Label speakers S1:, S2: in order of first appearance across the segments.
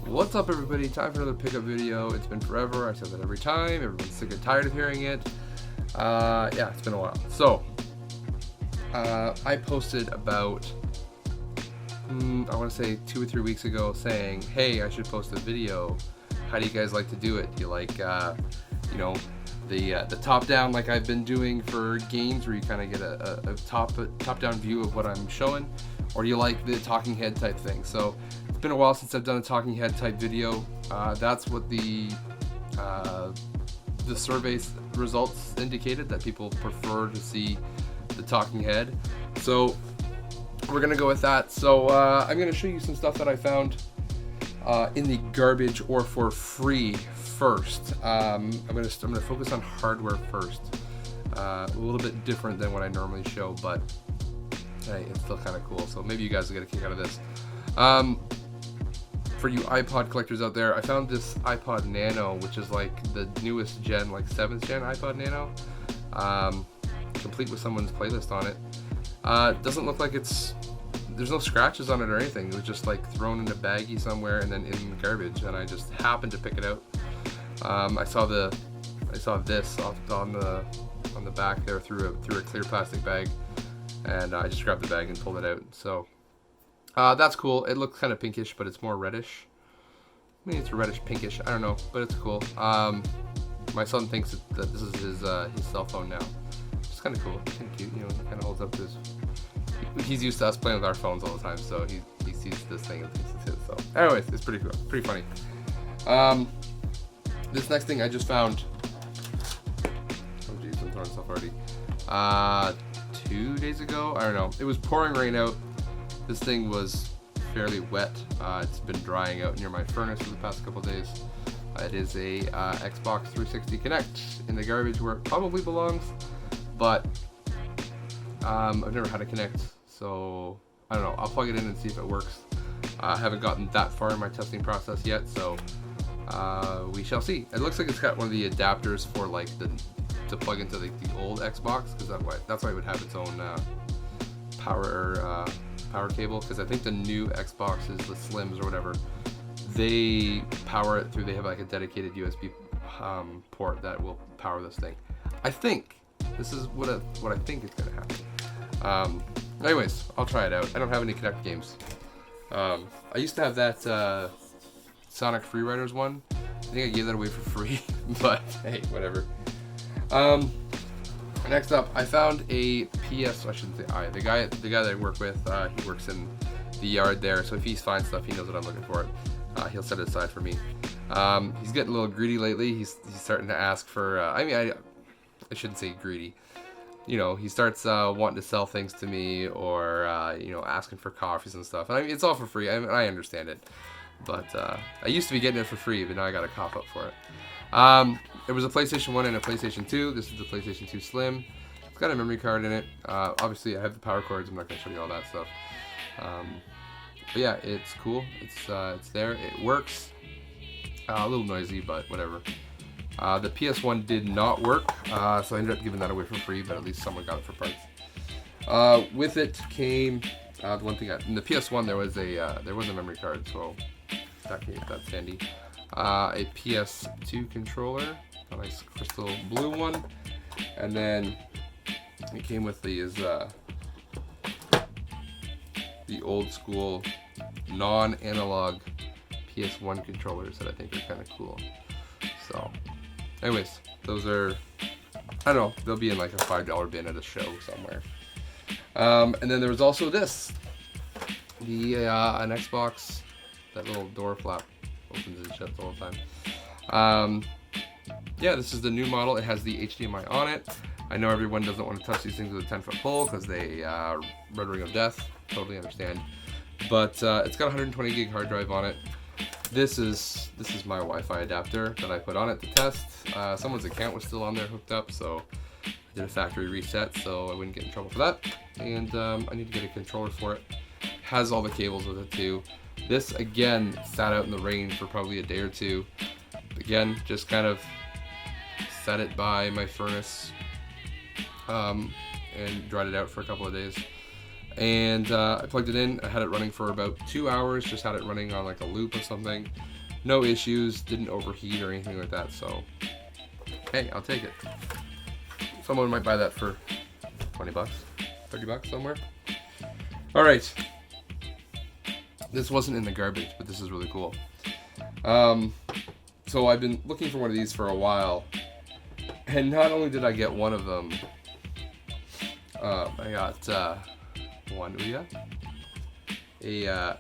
S1: What's up, everybody? Time for another pickup video. It's been forever. I say that every time. Everyone's sick and tired of hearing it. Yeah, it's been a while. So, I posted about, I want to say 2 or 3 weeks ago saying, hey, I should post a video. How do you guys like to do it? Do you like, the top-down like I've been doing for games where you kind of get a top-down view of what I'm showing? Or do you like the talking head type thing? So it's been a while since I've done a talking head type video. That's what the survey results indicated, that people prefer to see the talking head. So we're gonna go with that. So I'm gonna show you some stuff that I found in the garbage or for free first. I'm gonna focus on hardware first. A little bit different than what I normally show, but hey, it's still kind of cool. So maybe you guys will get a kick out of this. For you iPod collectors out there, I found this iPod Nano, which is like the newest gen, like 7th gen iPod Nano, complete with someone's playlist on it. Doesn't look like there's no scratches on it or anything. It was just like thrown in a baggie somewhere and then in the garbage, and I just happened to pick it out. I saw this on the back there through a clear plastic bag, and I just grabbed the bag and pulled it out. So that's cool. It looks kind of pinkish, but it's more reddish. I mean, it's reddish pinkish. I don't know, but it's cool. My son thinks that this is his cell phone now. It's kind of cool. It's kind of cute. You know, he kind of holds up to his. He's used to us playing with our phones all the time, so he sees this thing and thinks it's his. So, anyways, it's pretty cool. Pretty funny. This next thing I just found. Oh geez, I'm throwing stuff already. 2 days ago, I don't know. It was pouring rain out. This thing was fairly wet. It's been drying out near my furnace for the past couple days. It is a Xbox 360 Kinect in the garbage where it probably belongs, but I've never had a Kinect, so I don't know. I'll plug it in and see if it works. I haven't gotten that far in my testing process yet, so we shall see. It looks like it's got one of the adapters for like to plug into the old Xbox, because that's why it would have its own power cable, because I think the new Xboxes, the Slims or whatever, they power it through, they have like a dedicated USB port that will power this thing. I think this is what I think is going to happen. Anyways, I'll try it out. I don't have any Kinect games. I used to have that Sonic Freeriders one. I think I gave that away for free, but hey, whatever. Next up, I found a PS. I shouldn't say I. The guy that I work with, he works in the yard there. So if he finds stuff, he knows what I'm looking for. He'll set it aside for me. He's getting a little greedy lately. He's starting to ask for. I shouldn't say greedy. You know, he starts wanting to sell things to me, or asking for coffees and stuff. And I mean, it's all for free. I understand it, but I used to be getting it for free, but now I got a cop up for it. There was a PlayStation 1 and a PlayStation 2. This is the PlayStation 2 Slim. It's got a memory card in it. Obviously, I have the power cords. I'm not going to show you all that stuff. But yeah, it's cool. It's there. It works. A little noisy, but whatever. The PS1 did not work, so I ended up giving that away for free, but at least someone got it for parts. With it came the one thing in the PS1 there was a memory card, so that's handy. A PS2 controller, a nice crystal blue one, and then it came with these the old school non-analog PS1 controllers that I think are kind of cool. So anyways, those are, I don't know, they'll be in like a $5 bin at a show somewhere. And then there was also this, an Xbox, that little door flap opens and shuts all the time. Yeah, this is the new model. It has the HDMI on it. I know everyone doesn't want to touch these things with a 10-foot pole because they red ring of death. Totally understand. But it's got a 120 gig hard drive on it. This is my Wi-Fi adapter that I put on it to test. Someone's account was still on there hooked up, so I did a factory reset so I wouldn't get in trouble for that. And I need to get a controller for it. Has all the cables with it too. This again sat out in the rain for probably a day or two. Again, just kind of set it by my furnace and dried it out for a couple of days. And I plugged it in. I had it running for about 2 hours, just had it running on like a loop or something. No issues, didn't overheat or anything like that, so hey, I'll take it. Someone might buy that for 20 bucks, 30 bucks somewhere. All right. This wasn't in the garbage, but this is really cool. So I've been looking for one of these for a while, and not only did I get one of them, I got one Ouya, a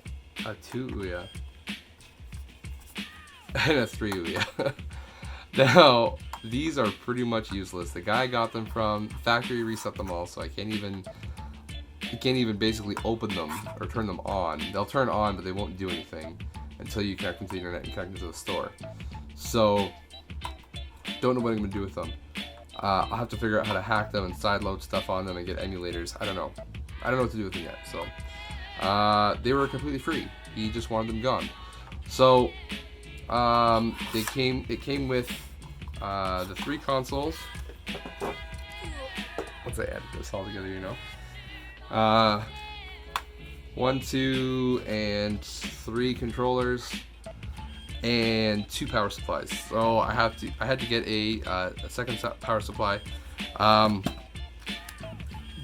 S1: 2 Ouya, and a 3 Ouya. Now, these are pretty much useless. The guy I got them from, factory reset them all, so you can't even basically open them or turn them on. They'll turn on, but they won't do anything until you connect them to the internet and connect them to the store. So, don't know what I'm going to do with them. I'll have to figure out how to hack them and sideload stuff on them and get emulators. I don't know. I don't know what to do with them yet. So, they were completely free. He just wanted them gone. So, it came with the 3 consoles. Once I added this all together, you know. 1, 2, and 3 controllers, and 2 power supplies. So I had to get a second power supply.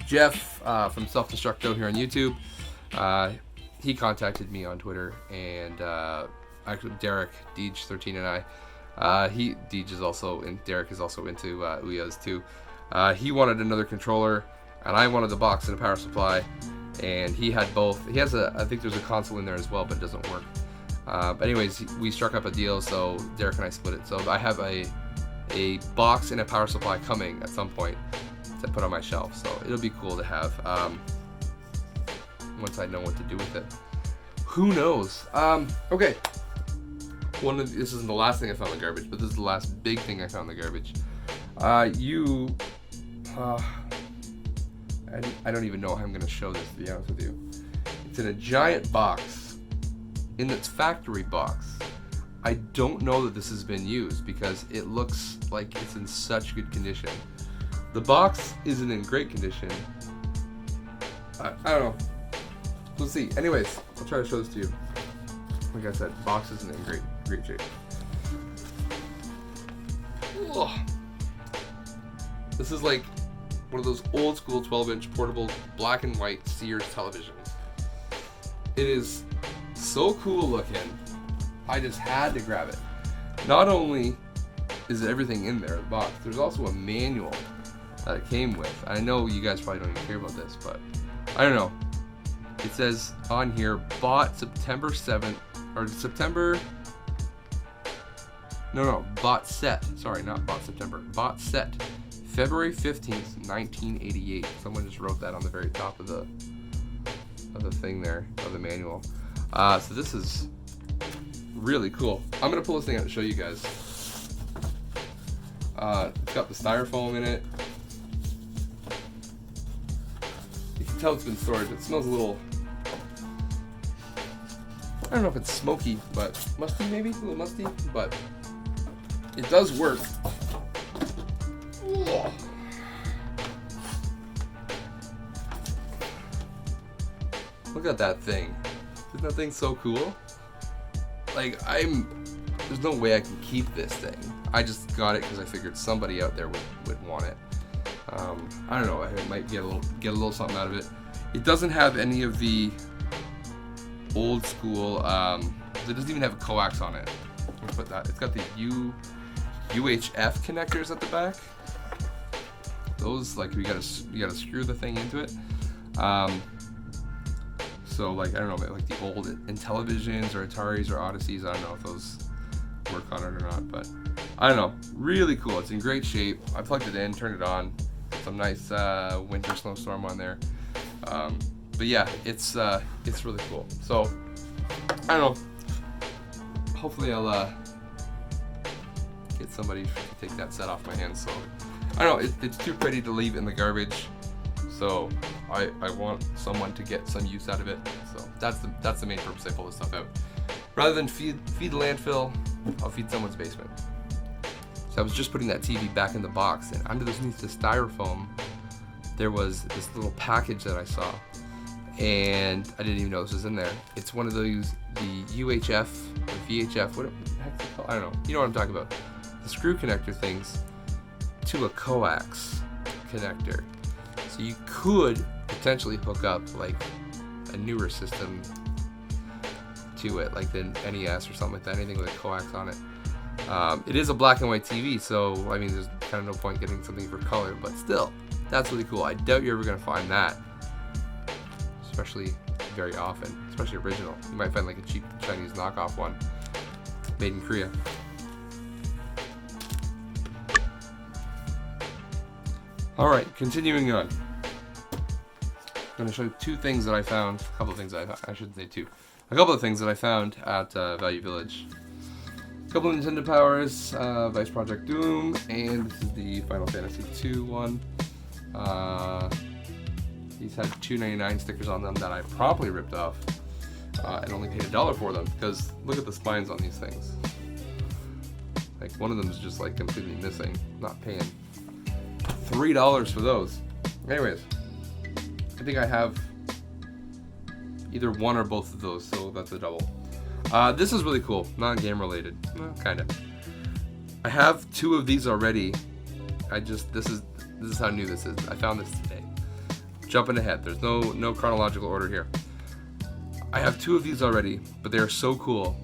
S1: Jeff from Self Destructo here on YouTube, he contacted me on Twitter, and actually Derek Deej13 and Deej is also in. Derek is also into Ouyas too. He wanted another controller, and I wanted the box and a power supply, and he had both. He has I think there's a console in there as well, but it doesn't work. But anyways, we struck up a deal, so Derek and I split it. So I have a box and a power supply coming at some point to put on my shelf. So it'll be cool to have once I know what to do with it. Who knows? Okay. This isn't the last thing I found in the garbage, but this is the last big thing I found in the garbage. I don't even know how I'm going to show this, to be honest with you. It's in a giant box, in its factory box. I don't know that this has been used because it looks like it's in such good condition. The box isn't in great condition. I don't know. We'll see. Anyways, I'll try to show this to you. Like I said, box isn't in great shape. Ugh. This is like one of those old school 12-inch portable black and white Sears televisions. It is so cool looking. I just had to grab it. Not only is everything in there, the box, there's also a manual that it came with. I know you guys probably don't even care about this, but I don't know. It says on here, bought September 7th, or September, bought set. Sorry, not bought September. Bought set. February 15th, 1988. Someone just wrote that on the very top of the thing there, of the manual. So this is really cool. I'm going to pull this thing out and show you guys. It's got the styrofoam in it. You can tell it's been stored. It smells a little, I don't know if it's smoky, but musty maybe? A little musty, but it does work. Ugh. Look at that thing. Isn't that thing so cool? Like, there's no way I can keep this thing. I just got it because I figured somebody out there would want it. I don't know, I might get a little something out of it. It doesn't have any of the old school, it doesn't even have a coax on it. Let me put that. It's got the UHF connectors at the back. Those, like, you gotta screw the thing into it. So, like, I don't know, like the old Intellivisions or Ataris or Odysseys, I don't know if those work on it or not, but I don't know. Really cool. It's in great shape. I plugged it in, turned it on. Some nice winter snowstorm on there. But yeah, it's really cool. So, I don't know. Hopefully I'll get somebody to take that set off my hands. So, I don't know. It's too pretty to leave in the garbage. So I want someone to get some use out of it. So that's the main purpose I pull this stuff out. Rather than feed the landfill, I'll feed someone's basement. So I was just putting that TV back in the box, and underneath the styrofoam, there was this little package that I saw, and I didn't even know this was in there. It's one of those, the UHF, the VHF, what the heck's it called? I don't know. You know what I'm talking about. The screw connector things to a coax connector. So you could potentially hook up like a newer system to it, like the NES or something like that, anything with a coax on it. It is a black and white TV, so I mean there's kind of no point getting something for color, but still, that's really cool. I doubt you're ever going to find that, especially very often, especially original. You might find like a cheap Chinese knockoff one made in Korea. Alright, continuing on. I'm going to show you two things that I found, a couple of things I shouldn't say two. A couple of things that I found at Value Village. A couple of Nintendo Powers, Vice Project Doom, and this is the Final Fantasy II one. These had $2.99 stickers on them that I promptly ripped off and only paid $1 for them, because look at the spines on these things. Like one of them is just like completely missing. Not paying $3 for those. Anyways, I think I have either one or both of those, so that's a double. This is really cool, not game related, well, kind of. I have two of these already. This is how new this is. I found this today. Jumping ahead, there's no chronological order here. I have two of these already, but they are so cool,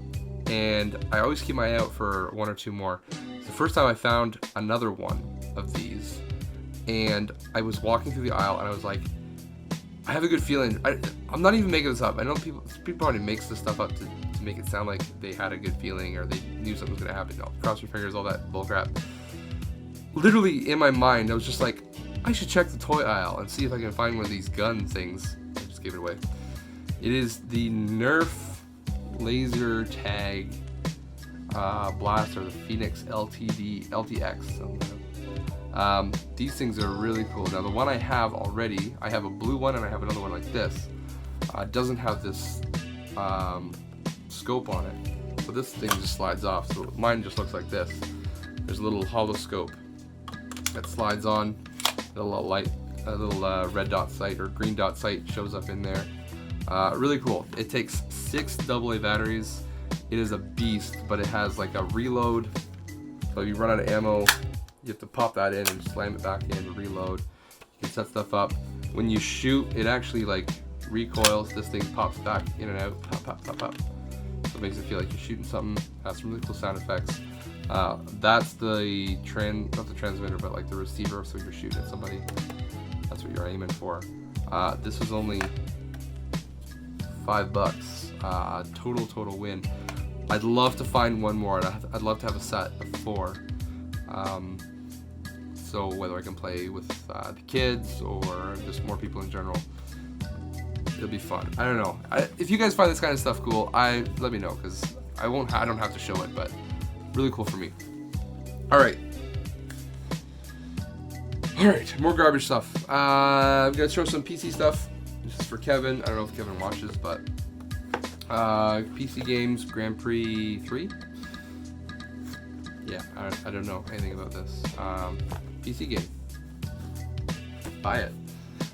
S1: and I always keep my eye out for one or two more. It's the first time I found another one of these, and I was walking through the aisle, and I was like, I have a good feeling. I'm not even making this up. I know people already makes this stuff up to make it sound like they had a good feeling or they knew something was going to happen. No, cross your fingers, all that bullcrap. Literally in my mind, I was just like, I should check the toy aisle and see if I can find one of these gun things. I just gave it away. It is the Nerf laser tag blaster, the Phoenix LTX. These things are really cool. Now the one I have already, I have a blue one and I have another one like this. It doesn't have this scope on it, so this thing just slides off. So mine just looks like this. There's a little hollow scope that slides on. A little red dot sight or green dot sight shows up in there. Really cool. It takes 6 AA batteries. It is a beast, but it has like a reload. So if you run out of ammo, you have to pop that in and slam it back in, reload. You can set stuff up. When you shoot, it actually like recoils. This thing pops back in and out, pop, pop, pop, pop. So it makes it feel like you're shooting something. Has some really cool sound effects. That's the not the transmitter, but like the receiver, so you're shooting at somebody. That's what you're aiming for. This was only $5. Total win. I'd love to find one more, and I'd love to have a set of 4. So whether I can play with the kids or just more people in general, it'll be fun. I don't know. If you guys find this kind of stuff cool, let me know, because I don't have to show it, but really cool for me. All right, more garbage stuff. I'm gonna show some PC stuff. This is for Kevin. I don't know if Kevin watches, but PC games Grand Prix 3. Yeah, I don't know anything about this. PC game. Buy it.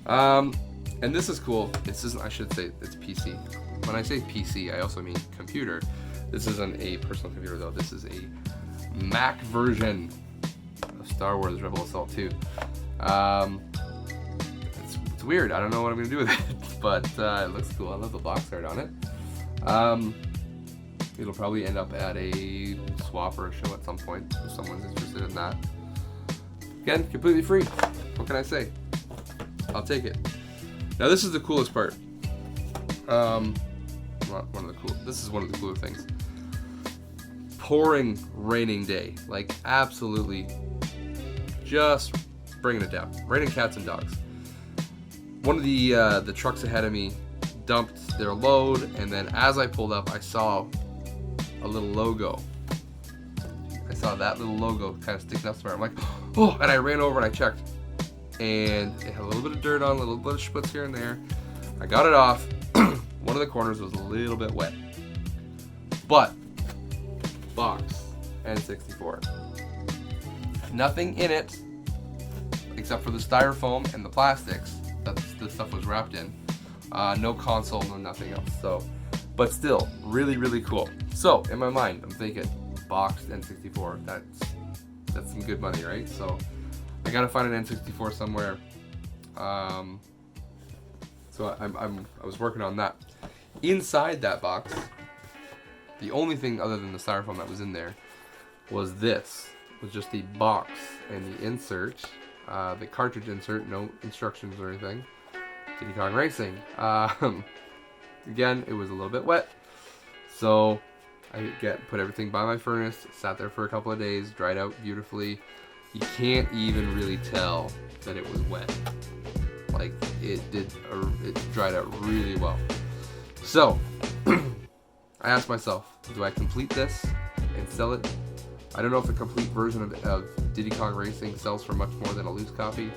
S1: And this is cool. I should say it's PC. When I say PC, I also mean computer. This isn't a personal computer though. This is a Mac version of Star Wars Rebel Assault 2. It's weird. I don't know what I'm gonna do with it, but it looks cool. I love the box art on it. It'll probably end up at a swap or a show at some point if someone's interested in that. Again, completely free. What can I say? I'll take it. Now this is the coolest part. This is one of the cooler things. Pouring, raining day, like absolutely, just bringing it down. Raining cats and dogs. One of the trucks ahead of me dumped their load, and then as I pulled up, I saw a little logo. I saw that little logo kind of sticking up somewhere. I'm like, oh, and I ran over and I checked, and it had a little bit of dirt on, a little bit of schmutz here and there. I got it off. One of the corners was a little bit wet, but box N64, nothing in it except for the styrofoam and the plastics that the stuff was wrapped in. No console, no nothing else. So, but still, really, really cool. So in my mind, I'm thinking, boxed N64. That's some good money, right? So I gotta find an N64 somewhere. So I was working on that. Inside that box, the only thing other than the styrofoam that was in there was this. Was just the box and the insert, the cartridge insert, no instructions or anything. Diddy Kong Racing. Again, it was a little bit wet, so I put everything by my furnace, sat there for a couple of days, dried out beautifully. You can't even really tell that it was wet. Like it dried out really well. So I asked myself, do I complete this and sell it? I don't know if the complete version of Diddy Kong Racing sells for much more than a loose copy,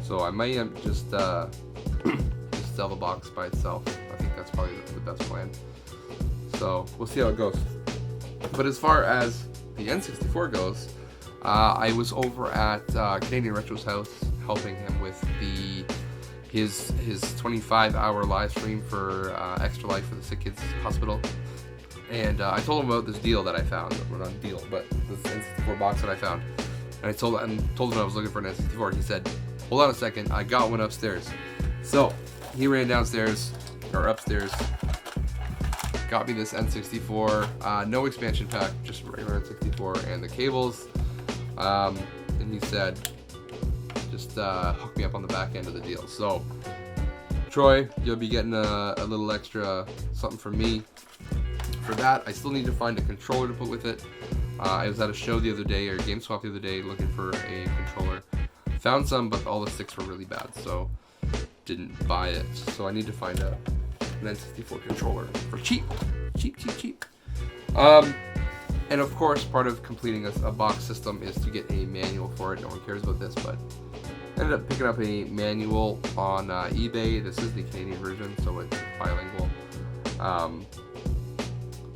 S1: so I might just just sell the box by itself. I think that's probably the best plan. So we'll see how it goes. But as far as the N64 goes, I was over at Canadian Retro's house helping him with his 25-hour live stream for Extra Life for the Sick Kids Hospital. And I told him about this deal that I found. Well, not a deal, but this N64 box that I found. And I told him I was looking for an N64. He said, hold on a second, I got one upstairs. So he ran downstairs, or upstairs, got me this N64, no expansion pack, just regular N64 and the cables. And he said, just hook me up on the back end of the deal. So Troy, you'll be getting a little extra something from me. For that, I still need to find a controller to put with it. I was at a show the other day, or GameSwap the other day, looking for a controller. Found some, but all the sticks were really bad, so didn't buy it. So I need to find an N64 controller for cheap. And of course, part of completing a box system is to get a manual for it. No one cares about this, but I ended up picking up a manual on eBay. This is the Canadian version, so it's bilingual.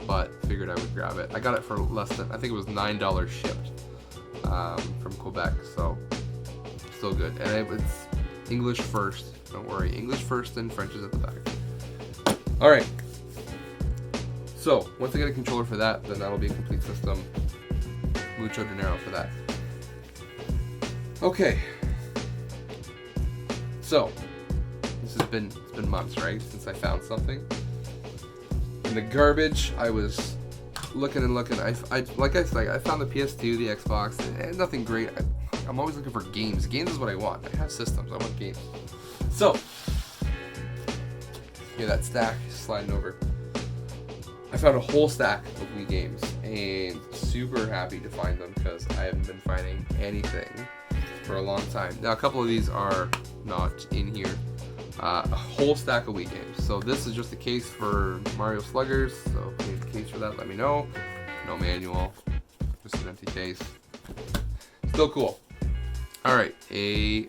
S1: But figured I would grab it. I got it for less than, I think it was $9 shipped from Quebec, so still good. And it's English first, don't worry. English first and French is at the back. Alright, so once I get a controller for that, then that'll be a complete system. Mucho dinero for that. Okay, so it's been months, right, since I found something. In the garbage, I was looking and looking. I like I said, I found the PS2, the Xbox, and nothing great. I'm always looking for games. Games is what I want. I have systems. I want games. So, yeah, that stack sliding over. I found a whole stack of Wii games, and super happy to find them because I haven't been finding anything for a long time. Now, a couple of these are not in here. A whole stack of Wii games. So this is just a case for Mario Sluggers. So if you need a case for that, let me know. No manual, just an empty case. Still cool. Alright, a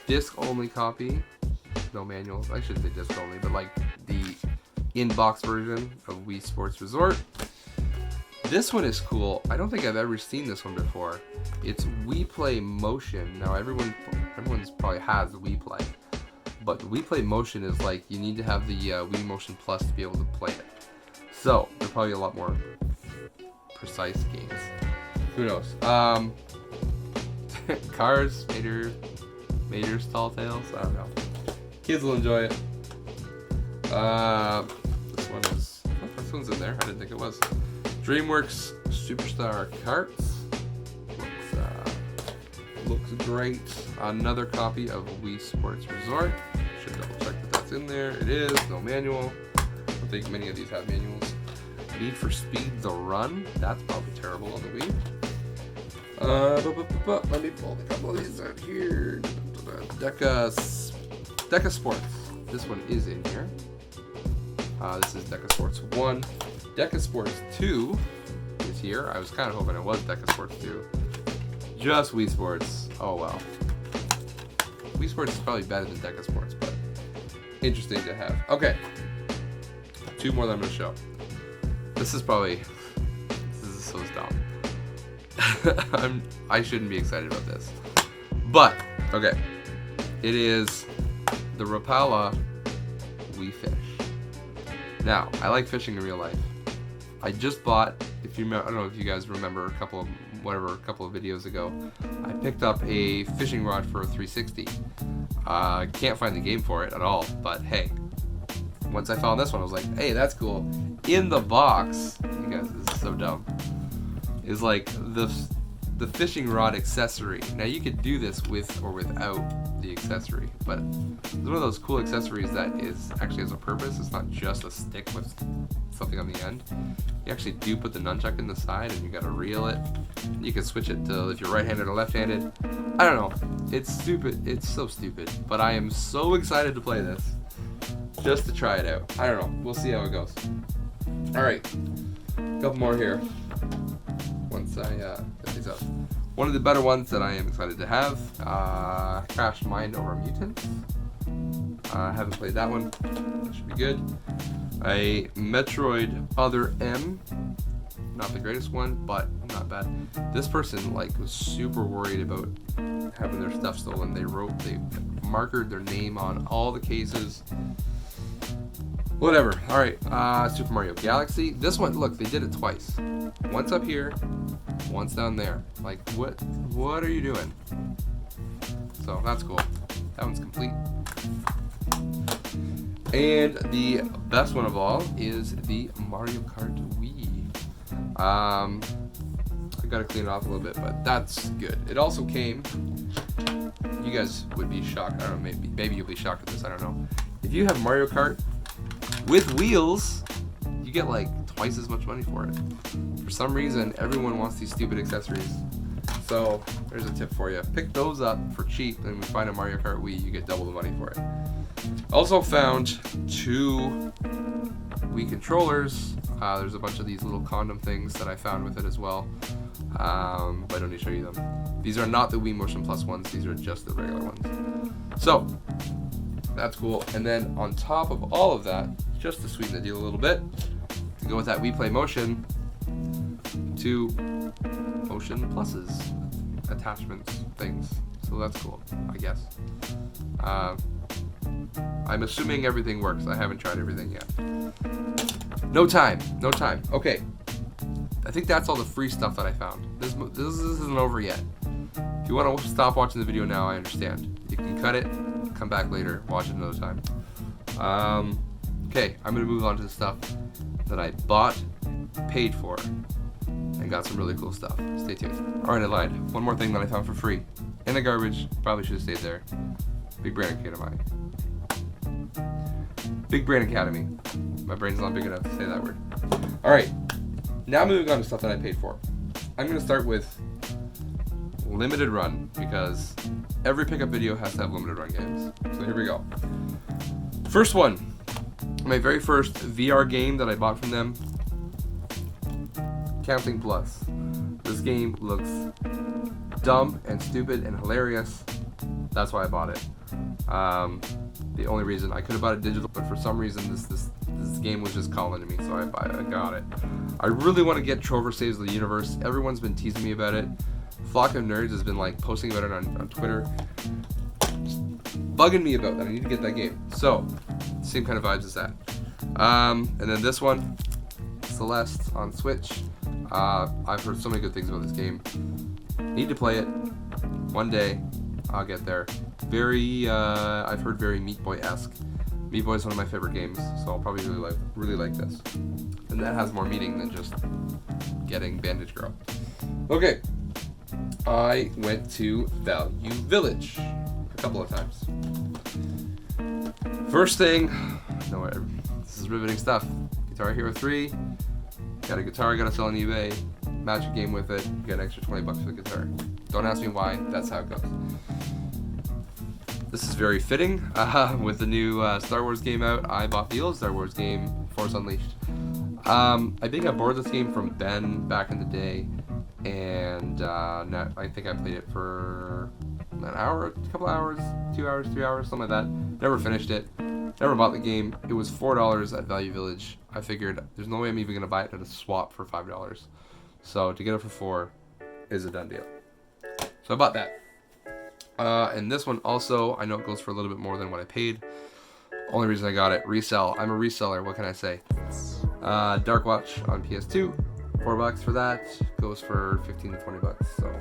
S1: disc-only copy. No manual. I shouldn't say disc-only, but like the in-box version of Wii Sports Resort. This one is cool. I don't think I've ever seen this one before. It's Wii Play Motion. Now everyone's probably has Wii Play. But Wii Play Motion is like, you need to have the Wii Motion Plus to be able to play it. So, they're probably a lot more precise games. Who knows? Cars, Mater's Tall Tales, I don't know. Kids will enjoy it. This one's in there, I didn't think it was. DreamWorks Superstar Karts. Looks great. Another copy of Wii Sports Resort. Should double check that that's in there. It is. No manual. I don't think many of these have manuals. Need for Speed The Run. That's probably terrible on the Wii. Let me pull a couple of these out here. Deca Sports. This one is in here. This is Deca Sports 1. Deca Sports 2 is here. I was kind of hoping it was Deca Sports 2. Just Wii Sports. Oh well. Wii Sports is probably better than Deca Sports, but interesting to have. Okay. Two more that I'm going to show. This is so dumb. I shouldn't be excited about this. But, okay. It is the Rapala we fish. Now, I like fishing in real life. I just bought, if you remember, I don't know if you guys remember a couple of videos ago, I picked up a fishing rod for a 360. Can't find the game for it at all, but hey, once I found this one, I was like, hey, that's cool. In the box, you guys, this is so dumb, is like the fishing rod accessory. Now you could do this with or without the accessory, but it's one of those cool accessories that is actually has a purpose. It's not just a stick with something on the end. You actually do put the nunchuck in the side, and you gotta reel it. You can switch it to if you're right-handed or left-handed. I don't know. It's stupid. It's so stupid, but I am so excited to play this just to try it out. I don't know. We'll see how it goes. All right, a couple more here. Once I get these up. One of the better ones that I am excited to have, Crash Mind Over Mutants. I haven't played that one. That should be good. A Metroid Other M. Not the greatest one, but not bad. This person was super worried about having their stuff stolen. They markered their name on all the cases. Whatever. All right. Super Mario Galaxy. This one, look, they did it twice. Once up here, once down there. What are you doing? So that's cool. That one's complete. And the best one of all is the Mario Kart Wii. I gotta clean it off a little bit, but that's good. It also came. You guys would be shocked. I don't know. Maybe you'll be shocked at this. I don't know. If you have Mario Kart with wheels, you get twice as much money for it. For some reason, everyone wants these stupid accessories. So there's a tip for you. Pick those up for cheap, and when you find a Mario Kart Wii, you get double the money for it. Also found 2 Wii controllers. There's a bunch of these little condom things that I found with it as well. But I don't need to show you them. These are not the Wii Motion Plus ones. These are just the regular ones. So that's cool. And then on top of all of that, just to sweeten the deal a little bit, to go with that Wii Play Motion, 2 Motion Pluses, attachments, things. So that's cool, I guess. I'm assuming everything works. I haven't tried everything yet. No time. Okay. I think that's all the free stuff that I found. This isn't over yet. If you want to stop watching the video now, I understand. You can cut it, come back later, watch it another time. Okay, I'm going to move on to the stuff that I bought, paid for, and got some really cool stuff. Stay tuned. Alright, I lied. One more thing that I found for free. In the garbage. Probably should have stayed there. Big Brain Academy. Big Brain Academy. My brain's not big enough to say that word. Alright. Now moving on to stuff that I paid for. I'm going to start with Limited Run, because every pickup video has to have Limited Run games. So here we go. First one. My very first VR game that I bought from them. Counting Plus. This game looks dumb and stupid and hilarious. That's why I bought it. The only reason I could have bought it digital, but for some reason this game was just calling to me, so I got it. I really want to get Trover Saves the Universe. Everyone's been teasing me about it. Flock of Nerds has been posting about it on Twitter, just bugging me about that. I need to get that game. So same kind of vibes as that. And then this one, Celeste on Switch. I've heard so many good things about this game. Need to play it one day. I'll get there. I've heard very Meat Boy-esque. Meat Boy is one of my favorite games, so I'll probably really like this. And that has more meaning than just getting Bandage Girl. Okay, I went to Value Village a couple of times. First thing, this is riveting stuff. Guitar Hero 3. Got a guitar, got to sell on eBay. Match a game with it, you get an extra $20 for the guitar. Don't ask me why, that's how it goes. This is very fitting. With the new Star Wars game out, I bought the old Star Wars game, Force Unleashed. I think I borrowed this game from Ben back in the day, and I think I played it for an hour, a couple hours, 2 hours, 3 hours, something like that. Never finished it. Never bought the game. It was $4 at Value Village. I figured there's no way I'm even going to buy it at a swap for $5. So to get it for $4 is a done deal. So I bought that. And this one also, I know it goes for a little bit more than what I paid. Only reason I got it, resell. I'm a reseller. What can I say? Dark Watch on PS2, $4 for that. Goes for 15 to 20 bucks. So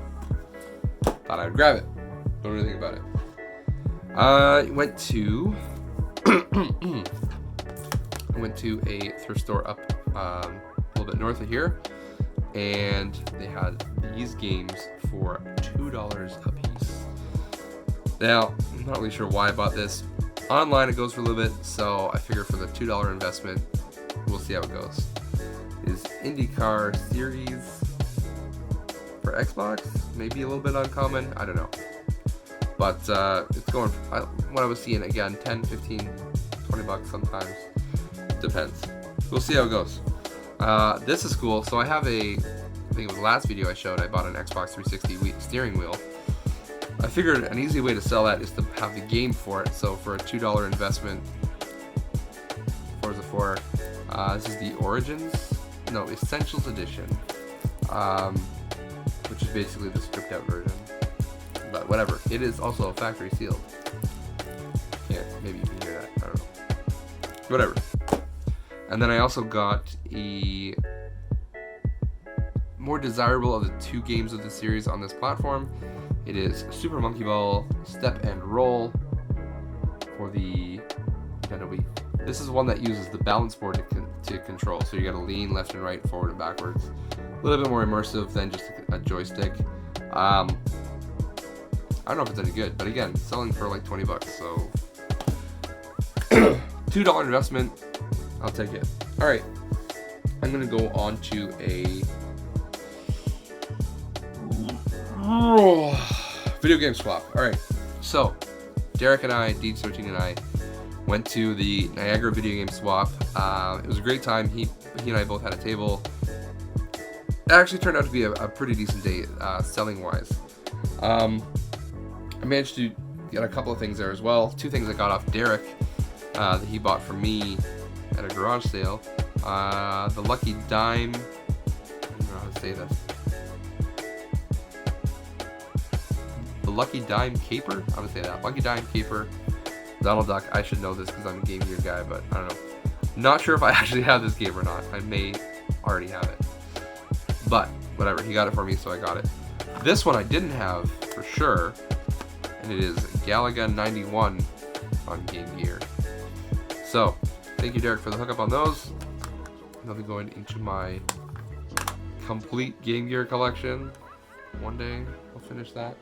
S1: thought I'd grab it. Don't really think about it. Went to a thrift store up a little bit north of here, and they had these games for $2 a piece. Now, I'm not really sure why I bought this. Online it goes for a little bit, so I figure for the $2 investment, we'll see how it goes. Is IndyCar Series for Xbox? Maybe a little bit uncommon, I don't know. But it's going, what I was seeing, again, 10, 15, 20 bucks sometimes. Depends. We'll see how it goes. This is cool. So I have I think it was the last video I showed, I bought an Xbox 360 steering wheel. I figured an easy way to sell that is to have the game for it. So for a $2 investment, Forza 4, this is the Essentials Edition, which is basically the stripped out version. But whatever, it is also factory sealed. Yeah, maybe you can hear that, I don't know. Whatever. And then I also got a more desirable of the 2 games of the series on this platform. It is Super Monkey Ball Step and Roll for the Nintendo Wii. This is one that uses the balance board to control, so you gotta lean left and right, forward and backwards. A little bit more immersive than just a joystick. I don't know if it's any good, but again, selling for like 20 bucks, so $2 investment, I'll take it. All right, I'm gonna go on to a video game swap. All right, so Derek and I, Deej13 and I, went to the Niagara video game swap. It was a great time. He and I both had a table. It actually turned out to be a pretty decent day, selling wise. I managed to get a couple of things there as well. 2 things I got off Derek that he bought for me at a garage sale. The Lucky Dime. I don't know how to say this. The Lucky Dime Caper? I'm gonna say that. Lucky Dime Caper. Donald Duck. I should know this because I'm a Game Gear guy, but I don't know. Not sure if I actually have this game or not. I may already have it. But whatever, he got it for me, so I got it. This one I didn't have for sure, and it is Galaga 91 on Game Gear. So, thank you, Derek, for the hookup on those. I'll be going into my complete Game Gear collection. One day, I'll finish that.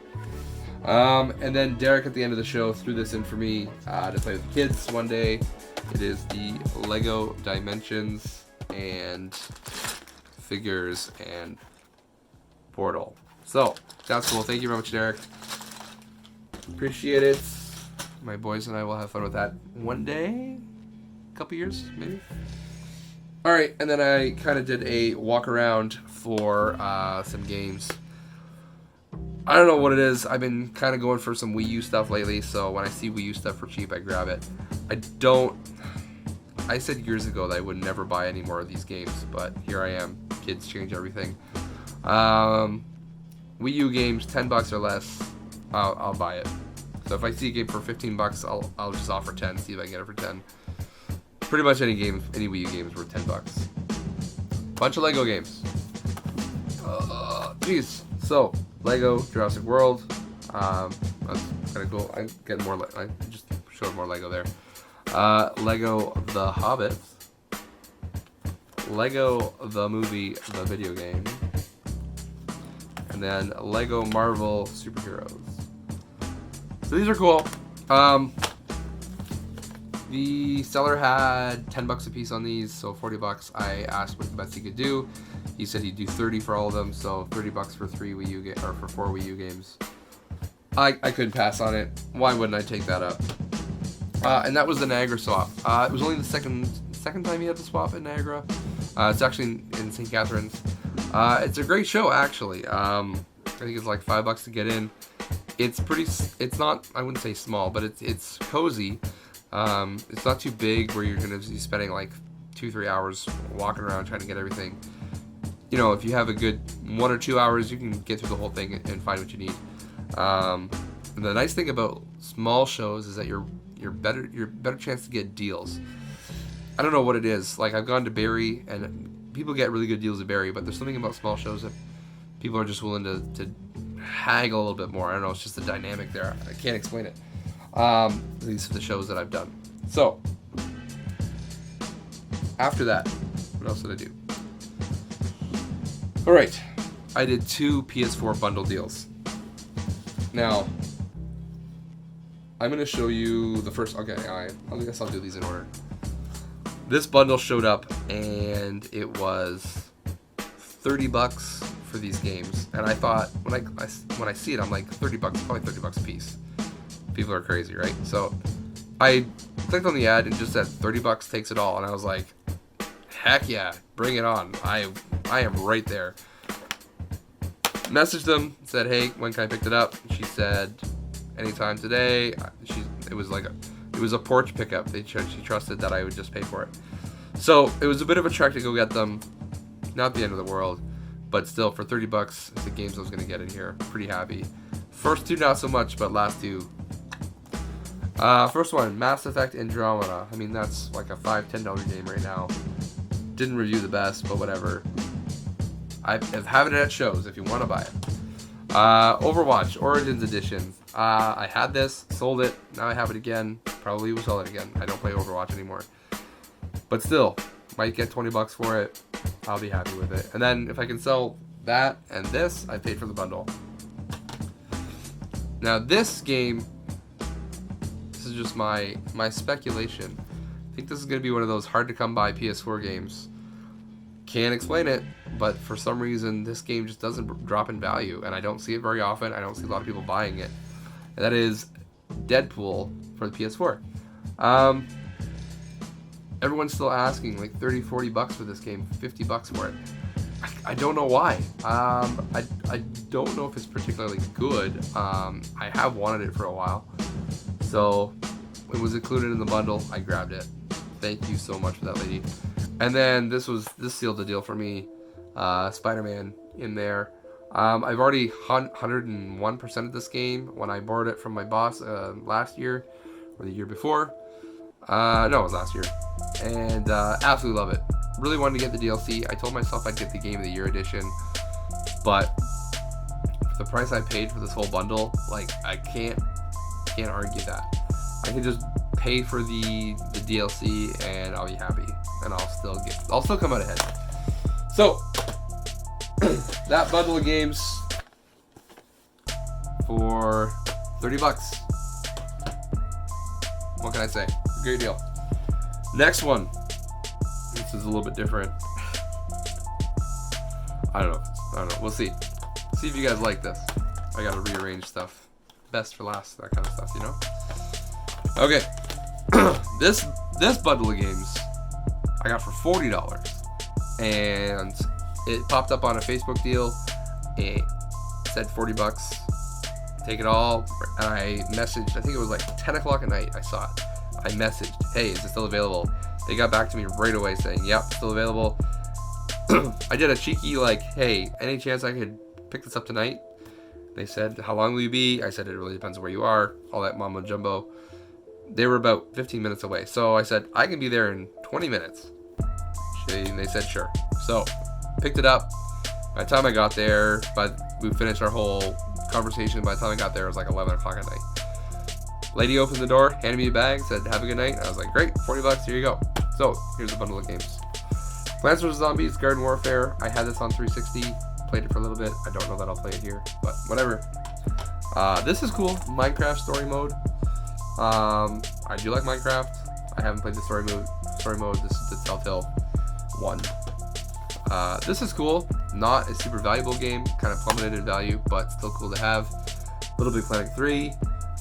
S1: And then Derek at the end of the show threw this in for me to play with the kids one day. It is the Lego Dimensions and Figures and Portal. So, that's cool. Thank you very much, Derek. Appreciate it. My boys and I will have fun with that one day. Couple years, maybe. Alright, and then I kind of did a walk around for some games. I don't know what it is. I've been kind of going for some Wii U stuff lately, so when I see Wii U stuff for cheap, I grab it. I said years ago that I would never buy any more of these games, but here I am. Kids change everything. Wii U games, $10 or less, I'll buy it. So if I see a game for $15, I'll just offer 10, see if I can get it for 10. Pretty much any game, any Wii U games were $10. Bunch of Lego games. Jeez. So, Lego Jurassic World. That's kind of cool. I get more. I just showed more Lego there. Lego The Hobbit. Lego The Movie, the video game. And then Lego Marvel Superheroes. So these are cool. The seller had $10 a piece on these, so $40. I asked what the best he could do. He said he'd do 30 for all of them, so $30 for 3 Wii U or for 4 Wii U games. I couldn't pass on it. Why wouldn't I take that up? And that was the Niagara swap. It was only the second time he had the swap in Niagara. It's actually in St. Catharines. It's a great show, actually. I think it's like $5 to get in. It's not, I wouldn't say small, but it's cozy. It's not too big where you're going to be spending like 2-3 hours walking around trying to get everything. You know, if you have a good 1 or 2 hours, you can get through the whole thing and find what you need. And the nice thing about small shows is that you're you're better chance to get deals. I don't know what it is. Like, I've gone to Barrie, and people get really good deals at Barrie, but there's something about small shows that people are just willing to haggle a little bit more. I don't know. It's just the dynamic there. I can't explain it. At least for the shows that I've done. So, after that, what else did I do? All right. I did 2 PS4 bundle deals. Now, I'm going to show you the first... Okay, I guess I'll do these in order. This bundle showed up, and it was $30 for these games. And I thought, when I see it, I'm like, $30, probably $30 a piece. People are crazy, right? So I clicked on the ad and just said $30 takes it all. And I was like, heck yeah, bring it on. I am right there. Messaged them, said, hey, when can I pick it up? She said, anytime today. It was a porch pickup. She trusted that I would just pay for it. So it was a bit of a trek to go get them. Not the end of the world, but still for $30, the games I was going to get in here. Pretty happy. First 2 not so much, but last 2. First one, Mass Effect Andromeda. I mean, that's like a $5-10 game right now. Didn't review the best, but whatever. I have it at shows if you want to buy it. Overwatch Origins Edition. I had this, sold it. Now I have it again. Probably will sell it again. I don't play Overwatch anymore. But still, might get $20 for it. I'll be happy with it. And then if I can sell that and this, I paid for the bundle. Now this game, this is just my speculation. I think this is going to be one of those hard to come by PS4 games. Can't explain it, but for some reason this game just doesn't drop in value, and I don't see it very often. I don't see a lot of people buying it. And that is Deadpool for the PS4. Everyone's still asking like $30-40 for this game, $50 for it. I don't know why. I don't know if it's particularly good. I have wanted it for a while, so it was included in the bundle. I grabbed it. Thank you so much for that, lady. And then this sealed the deal for me. Spider-Man in there. I've already 101% of this game when I borrowed it from my boss last year or the year before. No, it was last year. And absolutely love it. Really wanted to get the DLC. I told myself I'd get the Game of the Year edition, but for the price I paid for this whole bundle, like, I can't argue that. I can just pay for the DLC and I'll be happy, and I'll still come out ahead. So that bundle of games for $30. What can I say? Great deal. Next one. This is a little bit different. I don't know. We'll see. See if you guys like this. I gotta rearrange stuff. Best for last, that kind of stuff, you know? Okay. This bundle of games I got for $40. And it popped up on a Facebook deal. It said $40. Take it all. And I messaged, I think it was like 10 o'clock at night I saw it. I messaged, hey, is it still available? They got back to me right away saying, yep, still available. I did a cheeky, like, hey, any chance I could pick this up tonight? They said, how long will you be? I said, it really depends where you are. All that mumbo jumbo. They were about 15 minutes away. So I said, I can be there in 20 minutes. And they said, sure. So, picked it up. By the time I got there, we finished our whole conversation. By the time I got there, it was like 11 o'clock at night. Lady opened the door, handed me a bag, said, have a good night. I was like, great, $40, here you go. So, here's a bundle of games. Plants vs. Zombies, Garden Warfare. I had this on 360, played it for a little bit. I don't know that I'll play it here, but whatever. This is cool, Minecraft story mode. I do like Minecraft. I haven't played the story mode. This is the Telltale one. This is cool. Not a super valuable game, kind of plummeted in value, but still cool to have. Little Big Planet 3.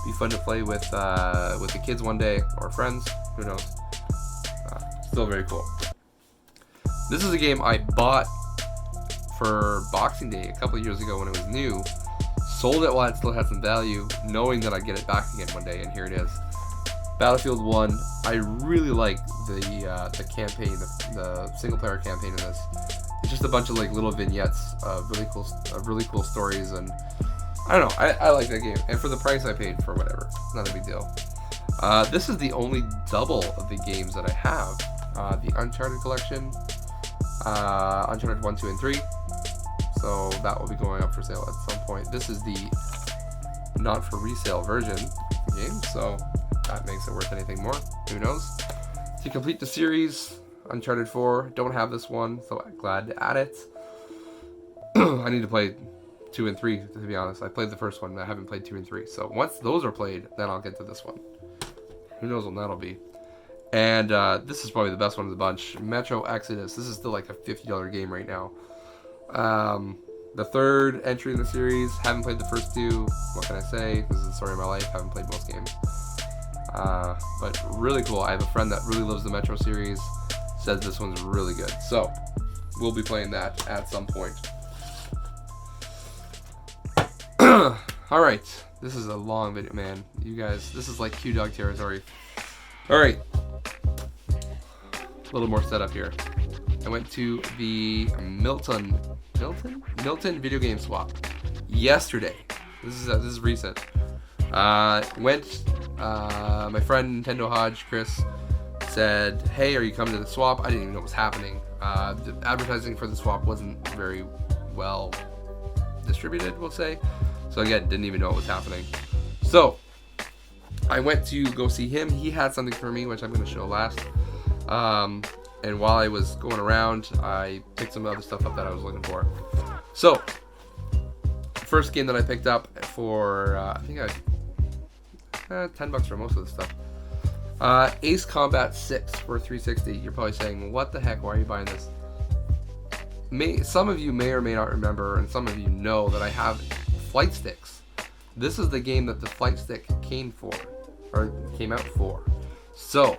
S1: Be fun to play with the kids one day, or friends, who knows. Still very cool. This is a game I bought for Boxing Day a couple of years ago when it was new. Sold it while it still had some value, knowing that I'd get it back again one day, and here it is. Battlefield 1. I really like the campaign, the single player campaign in this. It's just a bunch of like little vignettes of really cool stories, and I don't know. I like that game, and for the price I paid for whatever, not a big deal. This is the only double of the games that I have. The Uncharted collection, Uncharted 1, 2, and 3. So that will be going up for sale at some point. This is the not for resale version of the game, so that makes it worth anything more. Who knows? To complete the series, Uncharted 4, don't have this one, so I'm glad to add it. I need to play 2 and 3, to be honest. I played the first one, I haven't played 2 and 3. So once those are played, then I'll get to this one. Who knows when that'll be. And this is probably the best one of the bunch. Metro Exodus. This is still like a $50 game right now. The third entry in the series. Haven't played the first two. What can I say? This is the story of my life. Haven't played most games. But really cool. I have a friend that really loves the Metro series. Says this one's really good. So we'll be playing that at some point. Alright. This is a long video, man. You guys, this is like Q-Dog territory. Alright. A little more setup here. I went to the Milton Video Game Swap yesterday. This is recent. My friend Nintendo Hodge, Chris, said, "Hey, are you coming to the swap?" I didn't even know what was happening. The advertising for the swap wasn't very well distributed, we'll say. So again, didn't even know what was happening. So I went to go see him. He had something for me, which I'm going to show last. And while I was going around, I picked some other stuff up that I was looking for. So, first game that I picked up for, I think $10 for most of the stuff. Ace Combat 6 for 360. You're probably saying, what the heck, why are you buying this? Some of you may or may not remember, and some of you know that I have flight sticks. This is the game that the flight stick came out for. So,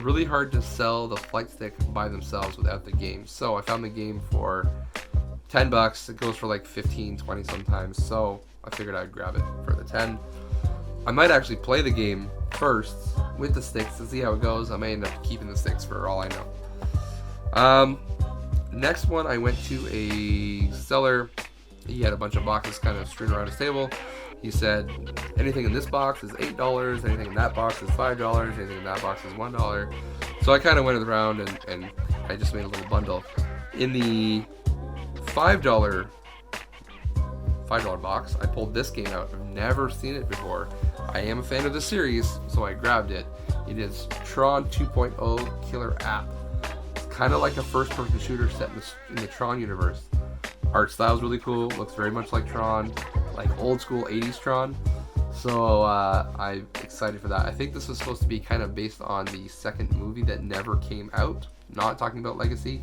S1: really hard to sell the flight stick by themselves without the game. So I found the game for $10. It goes for like 15, 20 sometimes. So I figured I'd grab it for the 10. I might actually play the game first with the sticks to see how it goes. I may end up keeping the sticks for all I know. Next one, I went to a seller. He had a bunch of boxes kind of strewn around his table. He said, anything in this box is $8, anything in that box is $5, anything in that box is $1. So I kind of went around and I just made a little bundle. In the $5 box, I pulled this game out. I've never seen it before. I am a fan of the series, so I grabbed it. It is Tron 2.0 Killer App. It's kind of like a first-person shooter set in the Tron universe. Art style is really cool. Looks very much like Tron, like old school 80s Tron. So I'm excited for that. I think this was supposed to be kind of based on the second movie that never came out. Not talking about Legacy.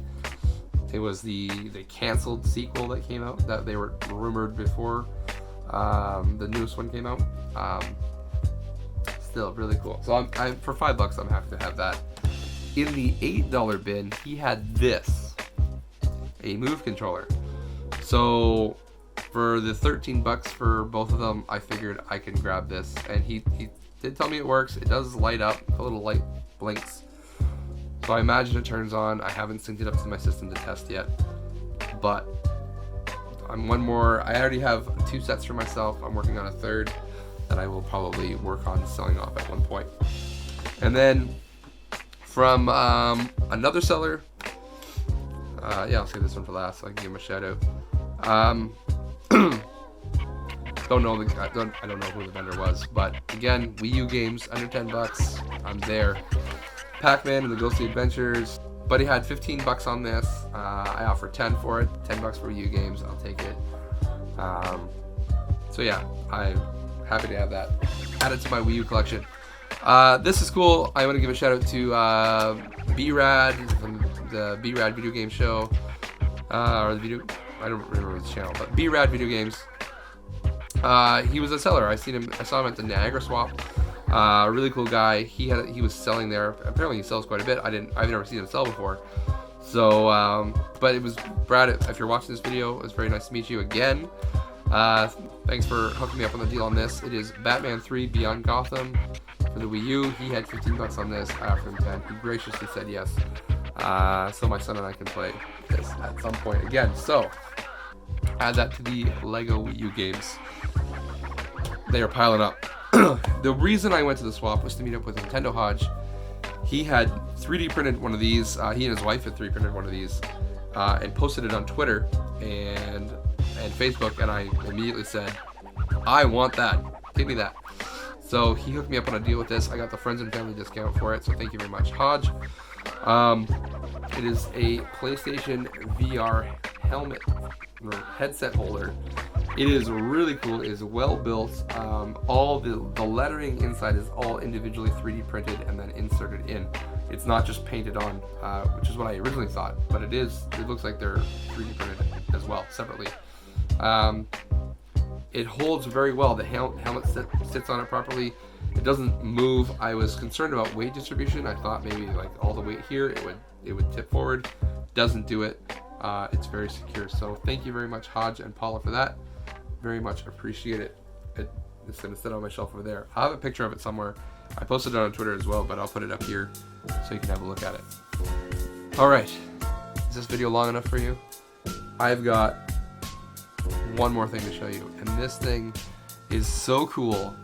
S1: It was the canceled sequel that came out that they were rumored before the newest one came out. Still really cool. So I'm for $5, I'm happy to have that. In the $8 bin, he had this, a Move controller. So for the $13 for both of them, I figured I can grab this. And he did tell me it works. It does light up, a little light blinks. So I imagine it turns on. I haven't synced it up to my system to test yet. But I'm one more. I already have 2 sets for myself. I'm working on a third that I will probably work on selling off at one point. And then from another seller, yeah, I'll save this one for last so I can give him a shout out. I don't know who the vendor was, but again, Wii U games under $10. I'm there. Pac-Man and the Ghostly Adventures. Buddy had $15 on this. I offered 10 for it. $10 for Wii U games. I'll take it. So yeah, I'm happy to have that added to my Wii U collection. This is cool. I want to give a shout out to B-Rad from the B-Rad Video Game Show, or the video. I don't remember his channel, but B-Rad Video Games. He was a seller. I saw him at the Niagara Swap. Really cool guy. He was selling there. Apparently he sells quite a bit. I've never seen him sell before. So, but it was Brad. If you're watching this video, it was very nice to meet you again. Thanks for hooking me up on the deal on this. It is Batman 3 Beyond Gotham for the Wii U. He had $15 on this. I offered him 10. He graciously said yes. So my son and I can play this at some point again. So add that to the Lego Wii U games. They are piling up. The reason I went to the swap was to meet up with Nintendo Hodge. He had 3D printed one of these. He and his wife had 3D printed one of these and posted it on Twitter and Facebook, and I immediately said, I want that. Give me that. So he hooked me up on a deal with this. I got the friends and family discount for it, so thank you very much, Hodge. It is a PlayStation VR helmet or headset holder. It is really cool. It is well built. All the lettering inside is all individually 3D printed and then inserted in. It's not just painted on, which is what I originally thought, but it is. It looks like they're 3D printed as well, separately. It holds very well. The helmet sits on it properly. It doesn't move. I was concerned about weight distribution. I thought maybe like all the weight here, it would tip forward. Doesn't do it. It's very secure. So thank you very much, Hodge and Paula, for that. Very much appreciate it. It's going to sit on my shelf over there. I have a picture of it somewhere. I posted it on Twitter as well, but I'll put it up here so you can have a look at it. All right. Is this video long enough for you? I've got one more thing to show you, and this thing is so cool.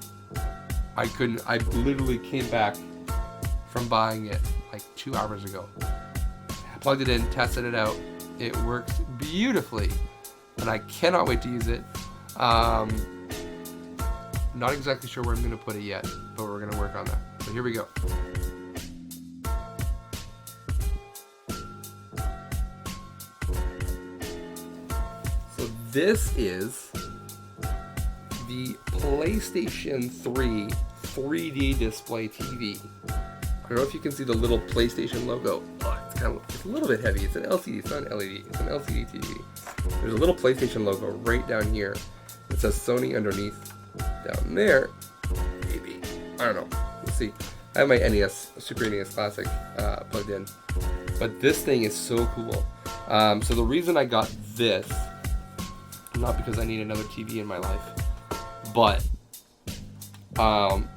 S1: I literally came back from buying it like 2 hours ago. I plugged it in, tested it out. It works beautifully, and I cannot wait to use it. Not exactly sure where I'm going to put it yet, but we're going to work on that. So here we go. So this is the PlayStation 3 3D display TV. I don't know if you can see the little PlayStation logo. Oh, it's a little bit heavy. It's an LCD. It's not an LED. It's an LCD TV. There's a little PlayStation logo right down here. It says Sony underneath. Down there, maybe. I don't know. We'll see. I have my NES, Super NES Classic, plugged in. But this thing is so cool. So the reason I got this, not because I need another TV in my life, but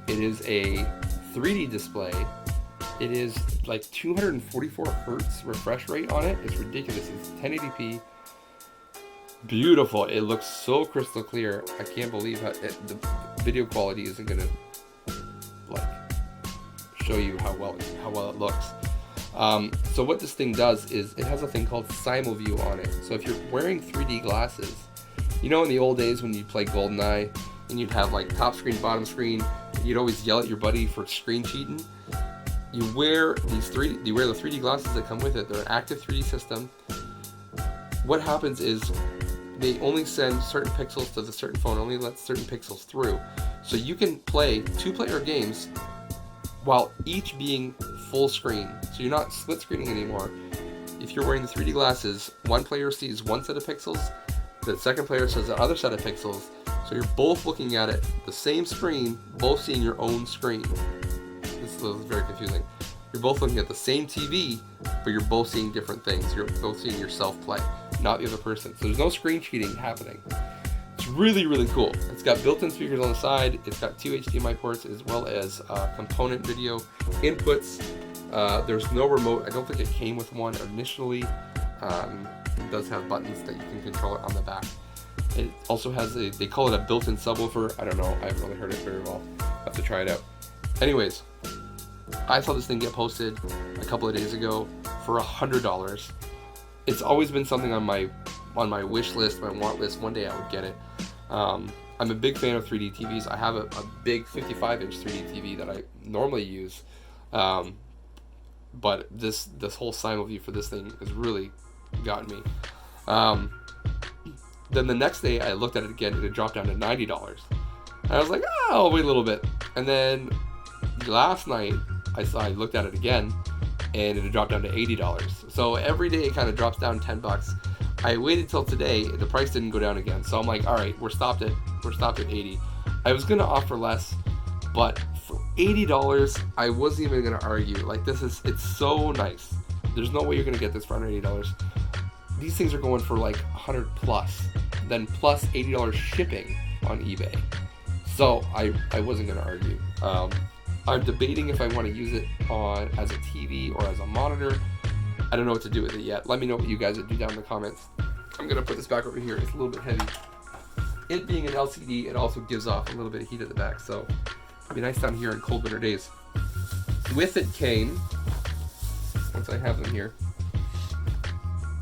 S1: it is a 3D display. It is like 244 hertz refresh rate on it. It's ridiculous. It's 1080p. Beautiful. It looks so crystal clear. I can't believe how the video quality isn't gonna like show you how well it looks. So what this thing does is it has a thing called SimulView on it. So if you're wearing 3D glasses, you know in the old days when you'd play GoldenEye and you'd have like top screen, bottom screen, you'd always yell at your buddy for screen cheating. You wear the 3D glasses that come with it. They're an active 3D system. What happens is they only send certain pixels to the certain phone, only let certain pixels through. So you can play 2-player games while each being full screen. So you're not split screening anymore. If you're wearing the 3D glasses, one player sees one set of pixels, the second player sees the other set of pixels. So you're both looking at it, the same screen, both seeing your own screen. This is very confusing. You're both looking at the same TV, but you're both seeing different things. You're both seeing yourself play, not the other person. So there's no screen cheating happening. It's really, really cool. It's got built-in speakers on the side. It's got 2 HDMI ports as well as component video inputs. There's no remote. I don't think it came with one initially. It does have buttons that you can control it on the back. It also has they call it a built-in subwoofer. I don't know. I haven't really heard it very well. I'll have to try it out. Anyways, I saw this thing get posted a couple of days ago for $100. It's always been something on my wish list, my want list. One day I would get it. I'm a big fan of 3D TVs. I have a big 55-inch 3D TV that I normally use, but this whole SimulView for this thing has really gotten me. Then the next day I looked at it again and it dropped down to $90. And I was like, I'll wait a little bit. And then last night I looked at it again and it had dropped down to $80. So every day it kind of drops down $10. I waited till today, the price didn't go down again. So I'm like, all right, we're stopped at 80. I was gonna offer less, but for $80, I wasn't even gonna argue. Like it's so nice. There's no way you're gonna get this for $180. These things are going for like 100 plus, then plus $80 shipping on eBay. So I wasn't gonna argue. I'm debating if I want to use it as a TV or as a monitor. I don't know what to do with it yet. Let me know what you guys would do down in the comments. I'm gonna put this back over here. It's a little bit heavy. It being an LCD, it also gives off a little bit of heat at the back, so It'd be nice down here in cold winter days. With it came, once I have them here,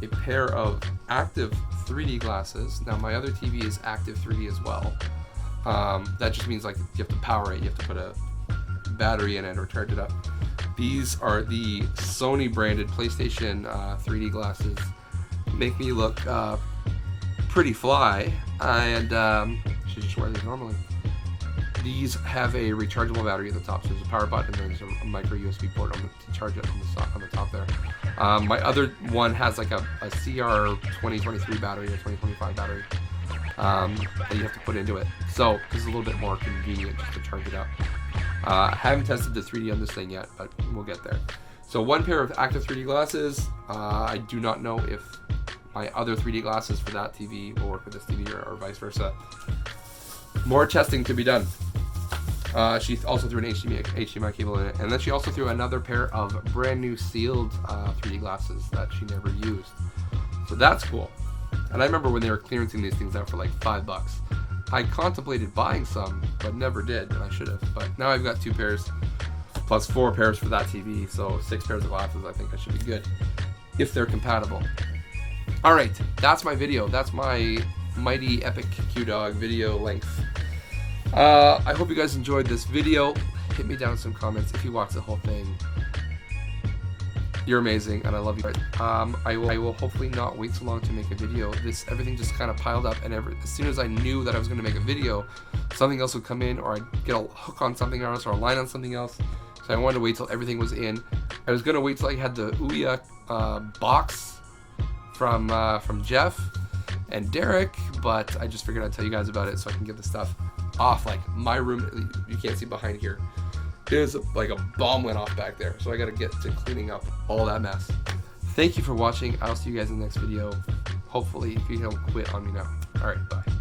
S1: a pair of active 3D glasses. Now my other TV is active 3D as well. That just means like you have to power it, you have to put a battery in it or charge it up. These are the Sony branded PlayStation 3D glasses. Make me look pretty fly, and should just wear these normally. These have a rechargeable battery at the top, so there's a power button and there's a micro USB port to charge it on the top there. My other one has like a CR2023 battery or 2025 battery that you have to put into it. So this is a little bit more convenient just to charge it up. I haven't tested the 3D on this thing yet, but we'll get there. So one pair of active 3D glasses. I do not know if my other 3D glasses for that TV will work with this TV or vice versa. More testing to be done. She also threw an HDMI cable in it, and then she also threw another pair of brand new sealed 3D glasses that she never used. So that's cool. And I remember when they were clearancing these things out for like $5. I contemplated buying some, but never did, and I should have. But now I've got 2 pairs, plus 4 pairs for that TV, so 6 pairs of glasses. I think I should be good, if they're compatible. Alright, that's my video. That's my mighty epic Q-Dog video length. I hope you guys enjoyed this video. Hit me down in some comments if you watched the whole thing. You're amazing, and I love you. I will hopefully not wait so long to make a video. Everything just kind of piled up, and as soon as I knew that I was going to make a video, something else would come in, or I'd get a hook on something else, or a line on something else. So I wanted to wait till everything was in. I was going to wait till I had the Ouya box from Jeff and Derek, but I just figured I'd tell you guys about it so I can get the stuff off. Like my room, you can't see behind here. There's like a bomb went off back there, so I gotta get to cleaning up all that mess. Thank you for watching. I'll see you guys in the next video. Hopefully, if you don't quit on me now. Alright, bye.